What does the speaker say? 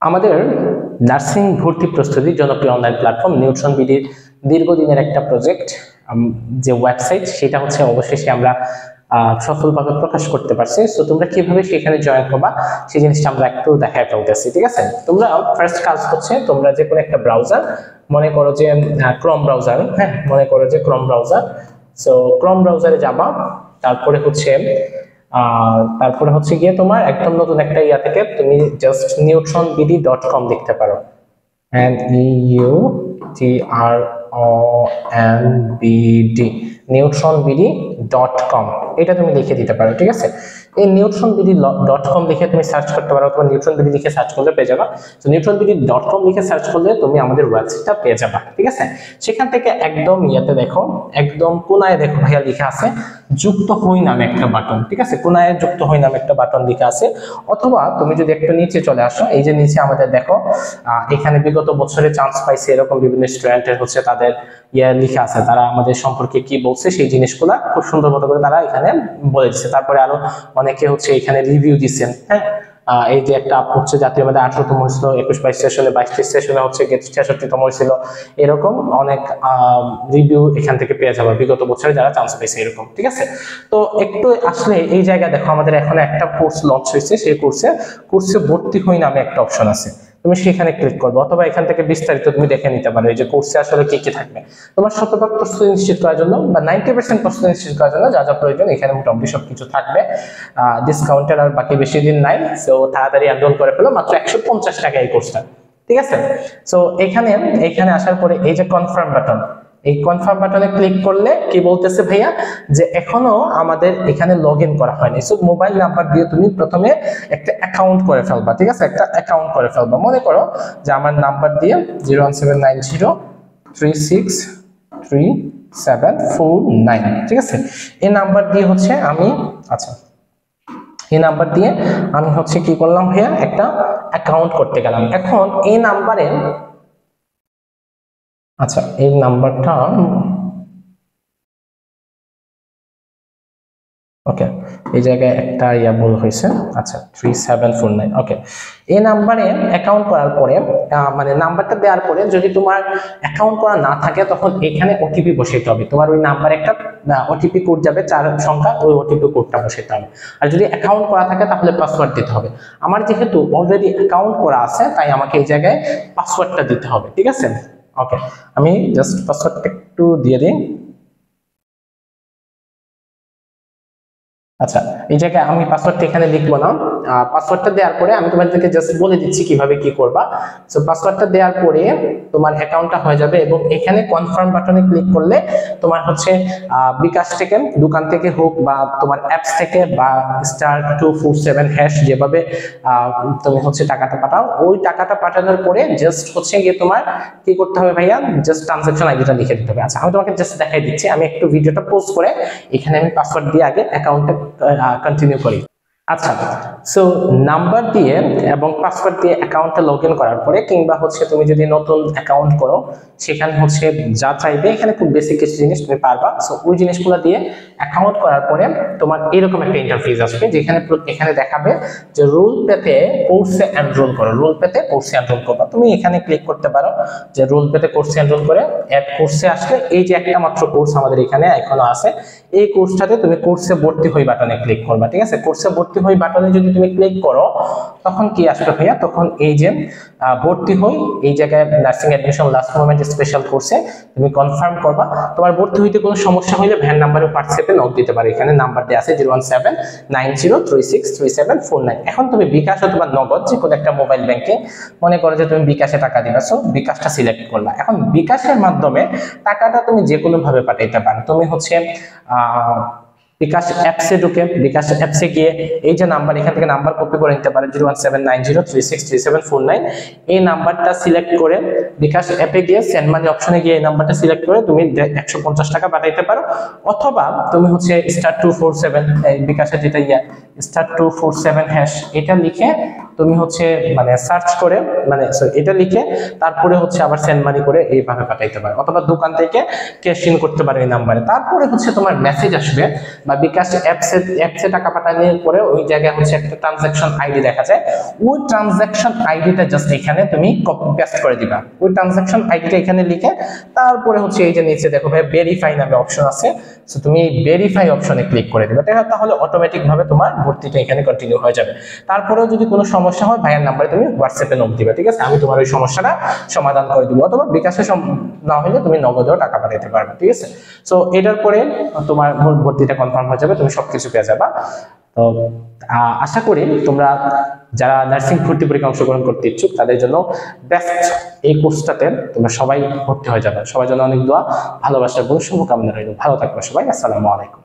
আমাদের নার্সিং ভর্তি প্রস্তুতি জনপ্রিয় অনলাইন প্ল্যাটফর্ম নিউট্রন বিডির দীর্ঘদিনের একটা প্রজেক্ট, যে ওয়েবসাইট সেটা হচ্ছে অবশেষে আমরা সফলভাবে প্রকাশ করতে পারছি। সো তোমরা কিভাবে সেখানে জয়েন করবা সেই জিনিসটা আমরা একটু দেখায় ফেলতেছি, ঠিক আছে? তোমরা ফার্স্ট কাজ হচ্ছে তোমরা যে কোনো একটা ব্রাউজার, মনে করো যে ক্রোম ব্রাউজার, হ্যাঁ মনে করো যে ক্রোম ব্রাউজার। সো ক্রোম ব্রাউজারে যাবা, তারপরে হচ্ছে গিয়ে তোমার একদম নতুন একটা ইয়া থেকে তুমি জাস্ট neutronbd.com লিখতে পারো। NEUTRONBD neutronbd.com এটা তুমি লিখে দিতে পারো, ঠিক আছে? এই neutronbd.com লিখে তুমি সার্চ করতে পারো, অথবা neutronbd লিখে সার্চ করলে পেয়ে যাবা। তো neutronbd.com লিখে সার্চ করলে তুমি আমাদের ওয়েবসাইটটা পেয়ে যাবা, ঠিক আছে? সেখান থেকে একদম ইয়াতে দেখো, একদম কোনায় দেখো ভাইয়া লেখা আছে যুক্ত হই নামে একটা বাটন, ঠিক আছে? কোনায় যুক্ত হই নামে একটা বাটন লেখা আছে। অথবা তুমি যদি একটু নিচে চলে আসো, এই যে নিচে আমাদের দেখো এখানে বিগত বছরে চান্স পাইছে এরকম বিভিন্ন স্টুডেন্টের হচ্ছে তাদের ইয়ে লেখা আছে, তারা আমাদের সম্পর্কে কি বলছে সেই জিনিসগুলা খুব সুন্দর মতো করে তারা এখানে বলে দিচ্ছে। তারপরে আরো অনেকে হচ্ছে এখানে রিভিউ দিচ্ছেন, হ্যাঁ। এই যে একটা আপ হচ্ছে জাতীয় মেধা 18তম হয়েছিল, 21-22 সেশনে, 22-23 সেশনে হচ্ছে 66তম হয়েছিল, এরকম অনেক রিভিউ এখান থেকে পেয়ে যাবে বিগত বছরে যারা চান্স পেয়েছে এরকম, ঠিক আছে? তো একটু আসলে এই জায়গায় দেখো আমাদের এখন একটা কোর্স লঞ্চ হয়েছে, সেই কোর্সে ভর্তি হই নামে একটা অপশন আছে, তুমি সেখানে ক্লিক করবে, অথবা এখান থেকে বিস্তারিত তুমি দেখে নিতে পারো এই যে কোর্সে আসলে কি কি থাকবে। তোমার শতভাগ প্রস্তুতি নিশ্চিত করার জন্য বা 90% প্রস্তুতি নিশ্চিত করার জন্য যা যা প্রয়োজন এখানে মোটামুটি সবকিছু থাকবে। ডিসকাউন্টের আর বাকি বেশি দিন নাই, সো তাড়াতাড়ি এনরোল করে ফেলো, মাত্র 150 টাকা এই কোর্সটা, ঠিক আছে? সো এখানে আসার পরে এই যে কনফার্ম বাটন, এই কনফার্ম বাটনে ক্লিক করলে কি বলতেছে ভাইয়া, যে এখনো আমাদের এখানে লগ ইন করা হয়নি। সো মোবাইল নাম্বার দিয়ে তুমি প্রথমে একটা অ্যাকাউন্ট করে ফেলবা, ঠিক আছে? একটা অ্যাকাউন্ট করে ফেলবা, মনে করো যে আমার নাম্বার দিয়ে 01790363749, ঠিক আছে? এই নাম্বার দিয়ে হচ্ছে আমি হচ্ছে কি করলাম ভাইয়া, একটা অ্যাকাউন্ট করতে গেলাম। এখন এই নাম্বারে এই নাম্বারটা ওকে, এই জায়গায় একটা ভুল হয়েছে। 3749, ওকে। এই নাম্বারে অ্যাকাউন্ট করার পরে মানে নাম্বারটা দেওয়ার পরে যদি তোমার অ্যাকাউন্ট করা না থাকে তখন এখানে ওটিপি বসাইতে হবে। তোমার ওই নাম্বারে একটা ওটিপি কোড যাবে 4 সংখ্যা, ওই ওটিপি কোডটা বসাইতে হবে। আর যদি অ্যাকাউন্ট করা থাকে তাহলে পাসওয়ার্ড দিতে হবে। আমার যেহেতু অলরেডি অ্যাকাউন্ট করা আছে তাই আমাকে এই জায়গায় পাসওয়ার্ডটা দিতে হবে, ঠিক আছে? ওকে, আমি জাস্ট পাসওয়ার্ডটা একটু দিয়ে দিই। এই জায়গায় আমি পাসওয়ার্ডটা এখানে লিখবো না, পাসওয়ার্ডটা দেওয়ার পরে আমি তোমাদেরকে জাস্ট বলে দিচ্ছি কিভাবে কি করবা। সো পাসওয়ার্ডটা দেওয়ার পরে তোমার অ্যাকাউন্টটা হয়ে যাবে, এবং এখানে কনফার্ম বাটনে ক্লিক করলে তোমার হচ্ছে বিকাশ থেকে, দোকান থেকে হোক বা তোমার অ্যাপস থেকে বা *247# যেভাবে তুমি হচ্ছে টাকাটা পাঠাও, ওই টাকাটা পাঠানোর পরে জাস্ট হচ্ছে গিয়ে তোমার কি করতে হবে ভাইয়া, জাস্ট ট্রানজাকশন আইডিটা লিখে দিতে হবে। আমি তোমাকে জাস্ট দেখাই দিচ্ছি, আমি একটু ভিডিওটা পজ করে এখানে আমি পাসওয়ার্ড দিয়ে আগে অ্যাকাউন্টটা কন্টিনিউ করি। সো নাম্বার দিয়ে এবং পাসওয়ার্ড দিয়ে অ্যাকাউন্টে লগ ইন করার পরে, কিংবা হচ্ছে তুমি যদি নতুন অ্যাকাউন্ট করো সেখানে হচ্ছে যা চাইবে, এখানে খুব বেসিক কিছু জিনিস তুমি পারবা। সো ওই জিনিসগুলো দিয়ে অ্যাকাউন্ট করার পরে তোমার এরকম একটা ইন্টারফেস আসবে, যেখানে এখানে দেখাবে যে রুল পেতে কোর্সে এনরোল করো, রুল পেতে কোর্সে এনরোল করবা। তুমি এখানে ক্লিক করতে পারো যে রুল পেতে কোর্সে এনরোল করে অ্যাড কোর্সে আসলে এই যে একটা মাত্র কোর্স আমাদের এখানে এখনো আছে, এই কোর্সটাতে তুমি কোর্সে ভর্তি হই বাটনে ক্লিক করবা, ঠিক আছে? কোর্সে ভর্তি হই বাটনে যদি তুমি ক্লিক করো তখন কি আসবে ভাইয়া, তখন এই যে ভর্তি হই, এই জায়গায় nursing admission last moment special কোর্সে তুমি কনফার্ম করবা। তোমার ভর্তি হইতে কোনো সমস্যা হলে ভ্যান নাম্বারে হোয়াটসঅ্যাপে নক দিতে পারো, এখানে নাম্বার দেওয়া আছে 01790363749। এখন তুমি বিকাশ অথবা নগদ যে কোনো একটা মোবাইল ব্যাংকিং, মনে করো যে তুমি বিকাশে টাকা দিবা, সো বিকাশটা সিলেক্ট করলা। এখন বিকাশের মাধ্যমে টাকাটা তুমি যে কোনো ভাবে পাঠাইতে পারো। তুমি হচ্ছে বিকাশ অ্যাপসে ঢুকে, বিকাশ অ্যাপসে গিয়ে এই যে নাম্বার, এখান থেকে নাম্বার কপি করে নিতে পারো 01790363749, এই নাম্বারটা সিলেক্ট করে বিকাশ অ্যাপে গিয়ে সেন্ড মানি অপশনে গিয়ে এই নাম্বারটা সিলেক্ট করে তুমি 150 টাকা পাঠাইতে পারো। অথবা তুমি হচ্ছে *247 বিকাশের যেটা *247# এটা লিখে তুমি হচ্ছে মানে সার্চ করে এটা লিখে তারপরে হচ্ছে আবার সেন্ড মানি করে এইভাবে পাঠাইতে পারো, অথবা দোকান থেকে ক্যাশ ইন করতে পারো এই নাম্বারে। তারপরে হচ্ছে তোমার মেসেজ আসবে বা বিকাশ অ্যাপসে টাকা পাঠানোর পরে ওই জায়গায় হচ্ছে একটা ট্রানজাকশন আইডি দেখা যায়, ওই ট্রানজাকশন আইডিটা জাস্ট এখানে তুমি কপি পেস্ট করে দিবা। ওই ট্রানজাকশন আইডিটা এখানে লিখে তারপরে হচ্ছে এই যে নিচে দেখো ভাই ভেরিফাই নামে অপশন আছে, সো তুমি এই ভেরিফাই অপশনে ক্লিক করে দিবে, তাহলে অটোমেটিক ভাবে তোমার ভর্তিটা এখানে কন্টিনিউ হয়ে যাবে। তারপরেও যদি কোনো সমস্যা হয় ভাইয়ের নাম্বারে তুমি হোয়াটসঅ্যাপে নক দিবে, ঠিক আছে, আমি তোমার ওই সমস্যাটা সমাধান করে দিব, অথবা বিকাশে না হলে তুমি নগদেও টাকা পাঠাতে পারবে, ঠিক আছে। সো এটার পরে তোমার ভর্তিটা কনফার্ম হয়ে যাবে, তুমি সবকিছু পেয়ে যাবা। তো আশা করি তোমরা যারা নার্সিং ভর্তি পরীক্ষা অংশগ্রহণ করতে ইচ্ছুক তাদের জন্য বেস্ট এই কোর্সটাতে তোমরা সবাই ভর্তি হয়ে যাবে। সবার জন্য অনেক দোয়া, ভালোবাসা এবং শুভকামনা রইল। ভালো থাকবে সবাই, আসসালামু আলাইকুম।